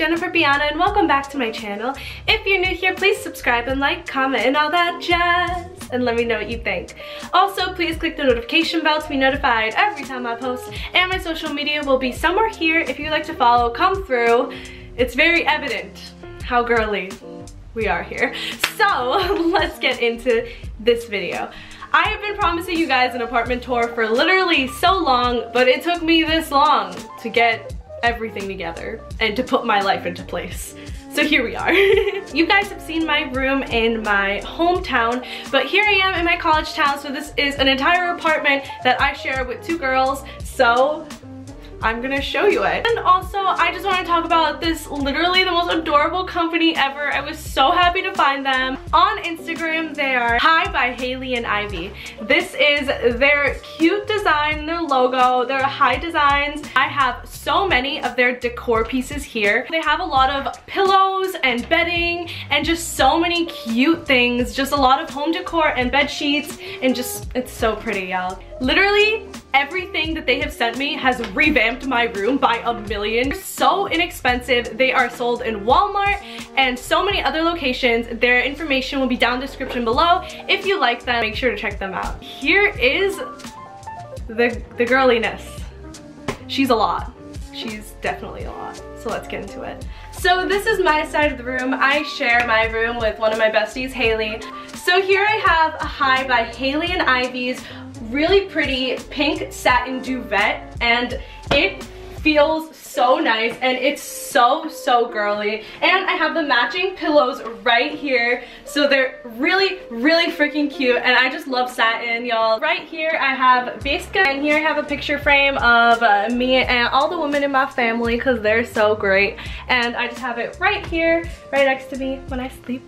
Jennifer-Biana, and welcome back to my channel. If you're new here, please subscribe and like, comment, and all that jazz, and let me know what you think. Also, please click the notification bell to be notified every time I post, and my social media will be somewhere here if you'd like to follow. Come through. It's very evident how girly we are here. So let's get into this video. I have been promising you guys an apartment tour for literally so long, but it took me this long to get everything together and to put my life into place. So here we are. You guys have seen my room in my hometown, but here I am in my college town, so this is an entire apartment that I share with two girls, so I'm gonna show you it. And also, I just want to talk about this literally the most adorable company ever. I was so happy to find them. On Instagram, they are Hi by Haley and Ivy. This is their cute design, their logo, their Hi designs. I have so many of their decor pieces here. They have a lot of pillows and bedding and just so many cute things. Just a lot of home decor and bed sheets, and just, it's so pretty, y'all. Literally, everything that they have sent me has revamped my room by a million. They're so inexpensive. They are sold in Walmart and so many other locations. Their information will be down in the description below. If you like them, make sure to check them out. Here is the girliness. She's a lot. She's definitely a lot. So let's get into it. So this is my side of the room. I share my room with one of my besties, Haley. So here I have a Hi by Haley and Ivy's really pretty pink satin duvet, and it feels so nice and it's so girly. And I have the matching pillows right here, so they're really freaking cute, and I just love satin, y'all. Right here I have Beska, and here I have a picture frame of me and all the women in my family because they're so great, and I just have it right here, right next to me when I sleep.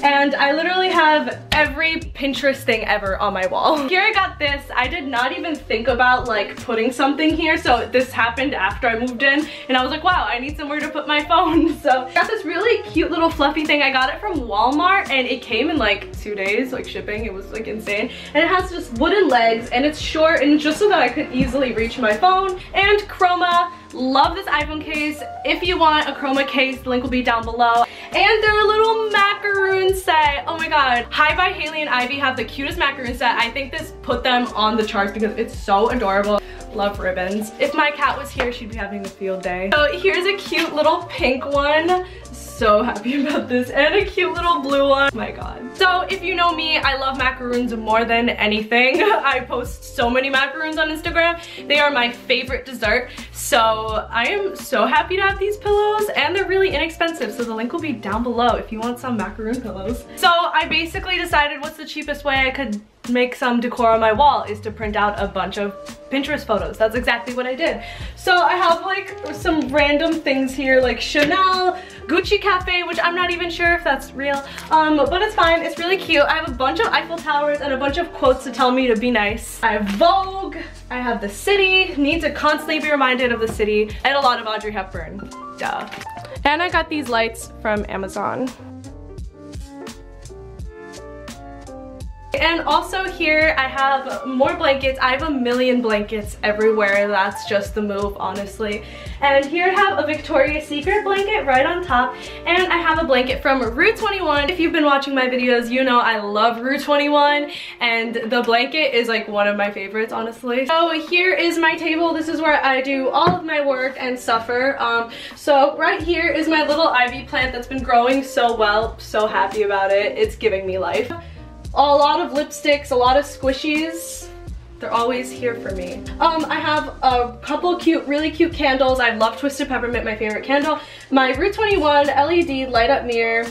And I literally have every Pinterest thing ever on my wall. Here I got this. I did not even think about like putting something here, so this happened after I moved in, and I was like, wow, I need somewhere to put my phone. So I got this really cute little fluffy thing. I got it from Walmart, and it came in like 2 days, like shipping. It was like insane. And it has just wooden legs, and it's short, and just so that I could easily reach my phone. And chroma. Love this iPhone case. If you want a chroma case, the link will be down below. And their little macaroon set. Oh my god. Hi by Haley and Ivy have the cutest macaroon set. I think this put them on the charts because it's so adorable. Love ribbons. If my cat was here, she'd be having a field day. So here's a cute little pink one. So happy about this. And a cute little blue one. Oh my god. So if you know me, I love macaroons more than anything. I post so many macaroons on Instagram. They are my favorite dessert. So I am so happy to have these pillows, and they're really inexpensive, so the link will be down below if you want some macaroon pillows. So I basically decided what's the cheapest way I could make some decor on my wall is to print out a bunch of Pinterest photos. That's exactly what I did. So I have like some random things here, like Chanel, Gucci Cafe, which I'm not even sure if that's real, but it's fine. It's really cute. I have a bunch of Eiffel Towers and a bunch of quotes to tell me to be nice. I have Vogue. I have the city. Need to constantly be reminded of the city, and a lot of Audrey Hepburn. Duh. And I got these lights from Amazon. And also here I have more blankets. I have a million blankets everywhere. That's just the move, honestly. And here I have a Victoria's Secret blanket right on top, and I have a blanket from Rue 21. If you've been watching my videos, you know I love Rue 21, and the blanket is like one of my favorites, honestly. So here is my table. This is where I do all of my work and suffer. So right here is my little ivy plant that's been growing so well. So happy about it. It's giving me life. A lot of lipsticks, a lot of squishies. They're always here for me. I have a couple really cute candles. I love Twisted Peppermint, my favorite candle. My Rue 21 LED light up mirror.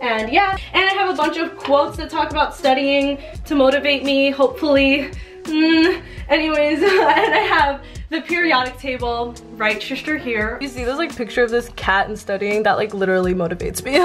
And yeah, and I have a bunch of quotes that talk about studying to motivate me, hopefully. Anyways, and I have the periodic table right here. You see this like picture of this cat and studying? That like literally motivates me.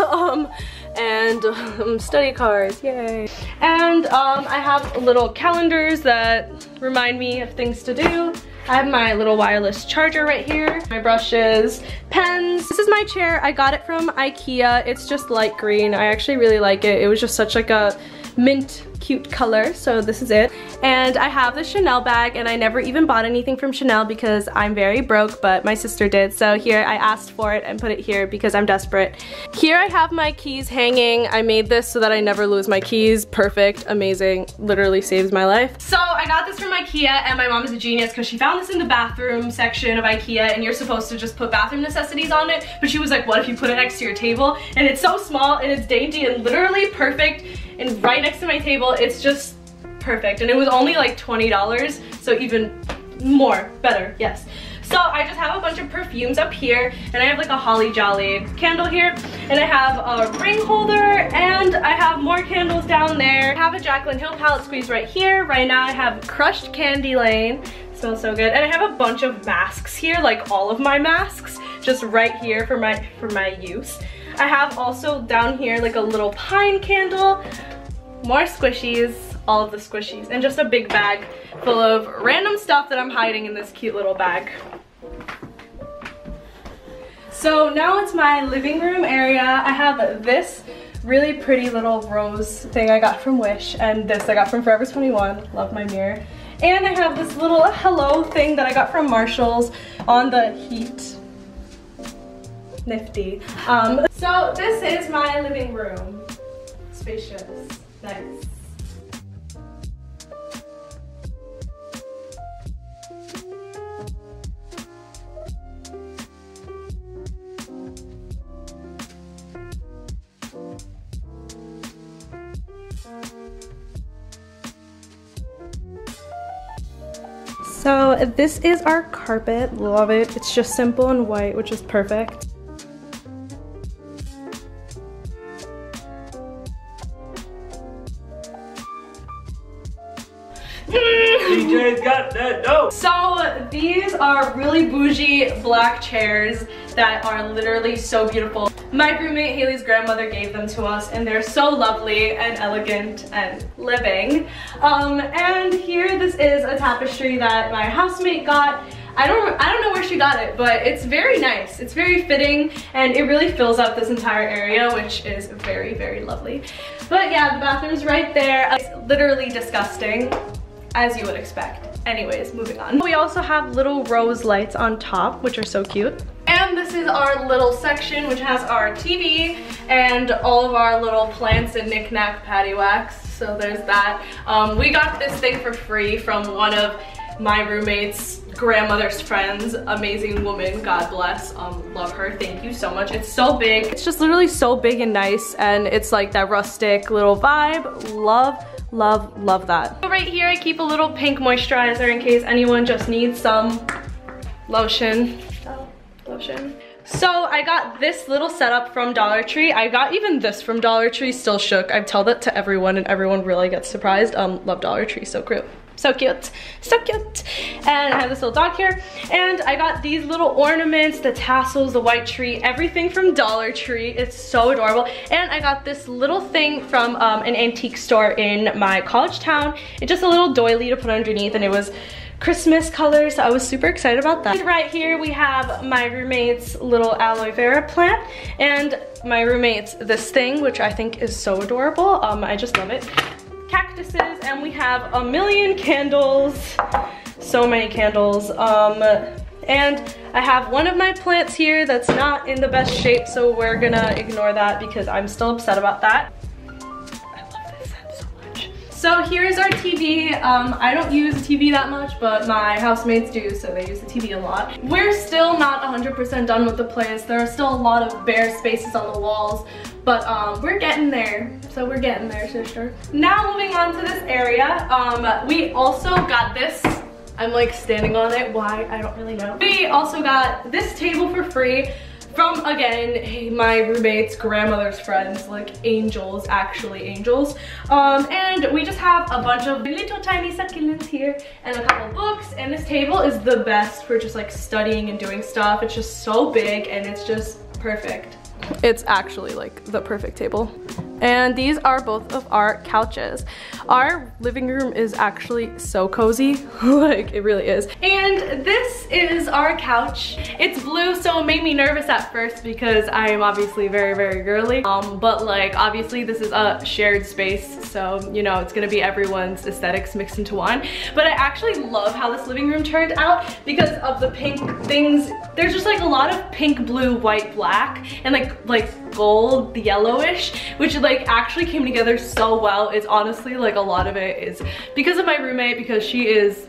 And study cards, yay. And I have little calendars that remind me of things to do. I have my little wireless charger right here, my brushes, pens. This is my chair. I got it from IKEA. It's just light green. I actually really like it. It was just such like a mint cute color, so this is it. And I have the Chanel bag, and I never even bought anything from Chanel because I'm very broke, but my sister did. So here I asked for it and put it here because I'm desperate. Here I have my keys hanging. I made this so that I never lose my keys. Perfect, amazing, literally saves my life. So I got this from IKEA, and my mom is a genius because she found this in the bathroom section of IKEA, and you're supposed to just put bathroom necessities on it, but she was like, what if you put it next to your table? And it's so small and it's dainty and literally perfect, and right next to my table, it's just perfect. And it was only like $20, so even more, better, yes. So I just have a bunch of perfumes up here, and I have like a Holly Jolly candle here, and I have a ring holder, and I have more candles down there. I have a Jaclyn Hill palette squeeze right here. Right now I have Crushed Candy Lane, smells so good, and I have a bunch of masks here, like all of my masks, just right here for my use. I have also down here like a little pine candle, more squishies, all of the squishies, and just a big bag full of random stuff that I'm hiding in this cute little bag. So now it's my living room area. I have this really pretty little rose thing I got from Wish, and this I got from Forever 21. Love my mirror. And I have this little hello thing that I got from Marshall's on the heat. Nifty. So this is my living room. Spacious. Nice. So this is our carpet, love it. It's just simple and white, which is perfect. DJ's got that dope. So these are really bougie black chairs that are literally so beautiful. My roommate Haley's grandmother gave them to us, and they're so lovely and elegant and living. And here this is a tapestry that my housemate got. I don't know where she got it, but it's very nice. It's very fitting, and it really fills up this entire area, which is very, very lovely. But yeah, the bathroom's right there. It's literally disgusting, as you would expect. Anyways, moving on. We also have little rose lights on top, which are so cute. And this is our little section, which has our TV and all of our little plants and knick-knack paddywhacks. So there's that. We got this thing for free from one of my roommate's grandmother's friends. Amazing woman, God bless. Love her, thank you so much. It's so big. It's just literally so big and nice, and it's like that rustic little vibe. Love, love, love that. So right here I keep a little pink moisturizer in case anyone just needs some lotion. So I got this little setup from Dollar Tree. I got even this from Dollar Tree, still shook. I tell that to everyone and everyone really gets surprised. Love Dollar Tree, so cute. So cute, so cute. And I have this little dog here. And I got these little ornaments, the tassels, the white tree, everything from Dollar Tree. It's so adorable. And I got this little thing from an antique store in my college town. It's just a little doily to put underneath, and it was Christmas colors, so I was super excited about that. Right here we have my roommate's little aloe vera plant, and my roommate's this thing, which I think is so adorable. I just love it. Cactuses, and we have a million candles, so many candles. And I have one of my plants here that's not in the best shape, so we're gonna ignore that because I'm still upset about that. So here's our TV. I don't use the TV that much, but my housemates do, so they use the TV a lot. We're still not 100% done with the plants. There are still a lot of bare spaces on the walls, but we're getting there. So we're getting there, sister. Now moving on to this area, we also got this. I'm like standing on it, why? I don't really know. We also got this table for free from, again, my roommate's grandmother's friends, like angels, actually angels. And we just have a bunch of little tiny succulents here and a couple books, and this table is the best for just like studying and doing stuff. It's just so big and it's just perfect. It's actually like the perfect table. And these are both of our couches. Our living room is actually so cozy, like it really is. And this is our couch. It's blue, so it made me nervous at first because I am obviously very, very girly. But like obviously this is a shared space, so you know it's gonna be everyone's aesthetics mixed into one. But I actually love how this living room turned out because of the pink things. There's just like a lot of pink, blue, white, black, and like gold, yellowish, which like actually came together so well. It's honestly like a lot of it is because of my roommate, because she is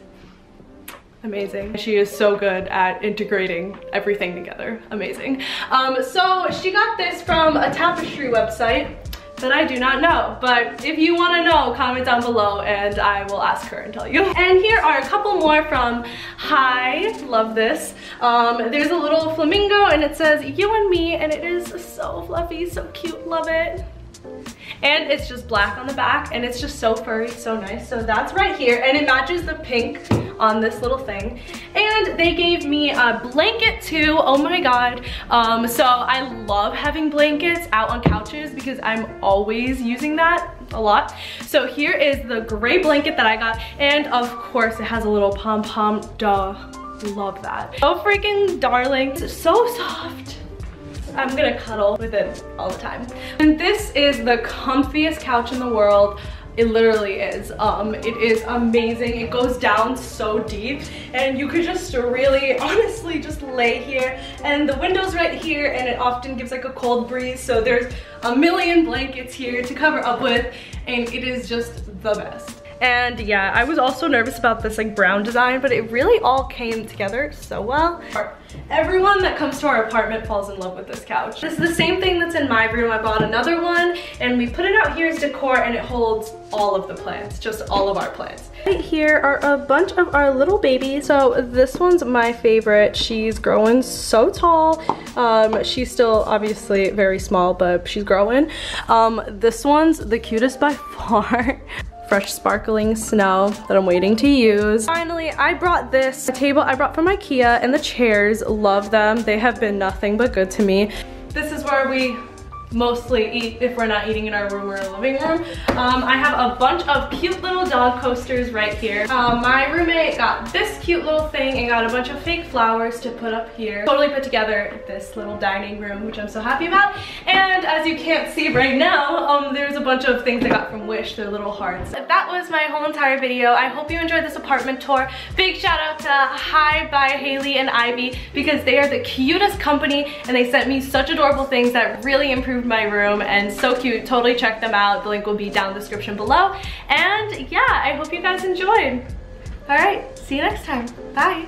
amazing. She is so good at integrating everything together. Amazing. So she got this from a tapestry website that I do not know, but if you want to know, comment down below and I will ask her and tell you. And here are a couple more from Hi. Love this. There's a little flamingo and it says you and me, and it is so fluffy, so cute. Love it. And it's just black on the back and it's just so furry, so nice. So that's right here, and it matches the pink on this little thing. And they gave me a blanket too. Oh my god. So I love having blankets out on couches because I'm always using that a lot. So here is the gray blanket that I got, and of course it has a little pom-pom. Duh, love that. So freaking darling. It's so soft. I'm gonna cuddle with it all the time. And this is the comfiest couch in the world. It literally is. It is amazing. It goes down so deep and you could just really honestly just lay here, and the window's right here and it often gives like a cold breeze, so there's a million blankets here to cover up with, and it is just the best. And yeah, I was also nervous about this like brown design, but it really all came together so well. Everyone that comes to our apartment falls in love with this couch. This is the same thing that's in my room. I bought another one and we put it out here as decor, and it holds all of the plants, just all of our plants. Right here are a bunch of our little babies. So this one's my favorite. She's growing so tall. She's still obviously very small, but she's growing. This one's the cutest by far. Fresh sparkling snow that I'm waiting to use. Finally, I brought this table I brought from IKEA, and the chairs, love them. They have been nothing but good to me. This is where we mostly eat if we're not eating in our room or living room. I have a bunch of cute little dog coasters right here. My roommate got this cute little thing and got a bunch of fake flowers to put up here. Totally put together this little dining room, which I'm so happy about. And as you can't see right now, there's a bunch of things I got from Wish. They're little hearts. That was my whole entire video. I hope you enjoyed this apartment tour. Big shout out to Hi by Haley and Ivy, because they are the cutest company and they sent me such adorable things that really improved my room, and so cute. Totally check them out. The link will be down in the description below. And yeah, I hope you guys enjoyed. All right, see you next time. Bye.